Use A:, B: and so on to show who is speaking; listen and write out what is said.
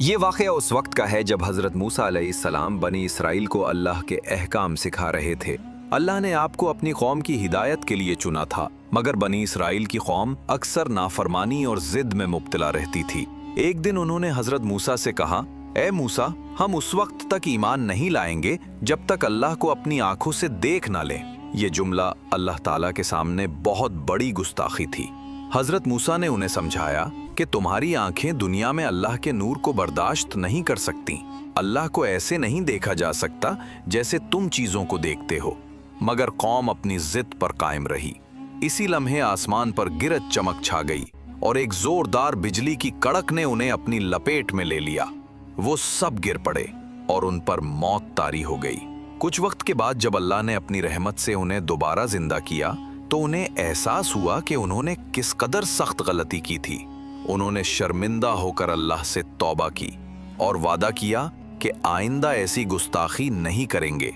A: یہ واقعہ اس وقت کا ہے جب حضرت موسیٰ علیہ السلام بنی اسرائیل کو اللہ کے احکام سکھا رہے تھے۔ اللہ نے آپ کو اپنی قوم کی ہدایت کے لیے چنا تھا، مگر بنی اسرائیل کی قوم اکثر نافرمانی اور ضد میں مبتلا رہتی تھی۔ ایک دن انہوں نے حضرت موسیٰ سے کہا، اے موسیٰ، ہم اس وقت تک ایمان نہیں لائیں گے جب تک اللہ کو اپنی آنکھوں سے دیکھ نہ لیں۔ یہ جملہ اللہ تعالیٰ کے سامنے بہت بڑی گستاخی تھی۔ حضرت موسیٰ نے انہیں سمجھایا کہ تمہاری آنکھیں دنیا میں اللہ کے نور کو برداشت نہیں کر سکتی۔ اللہ کو ایسے نہیں دیکھا جا سکتا جیسے تم چیزوں کو دیکھتے ہو۔ مگر قوم اپنی ضد پر قائم رہی۔ اسی لمحے آسمان پر گرج چمک چھا گئی اور ایک زوردار بجلی کی کڑک نے انہیں اپنی لپیٹ میں لے لیا۔ وہ سب گر پڑے اور ان پر موت طاری ہو گئی۔ کچھ وقت کے بعد جب اللہ نے اپنی رحمت سے انہیں دوبارہ زندہ کیا تو انہیں احساس ہوا کہ انہوں نے کس قدر سخت غلطی کی تھی۔ انہوں نے شرمندہ ہو کر اللہ سے توبہ کی اور وعدہ کیا کہ آئندہ ایسی گستاخی نہیں کریں گے۔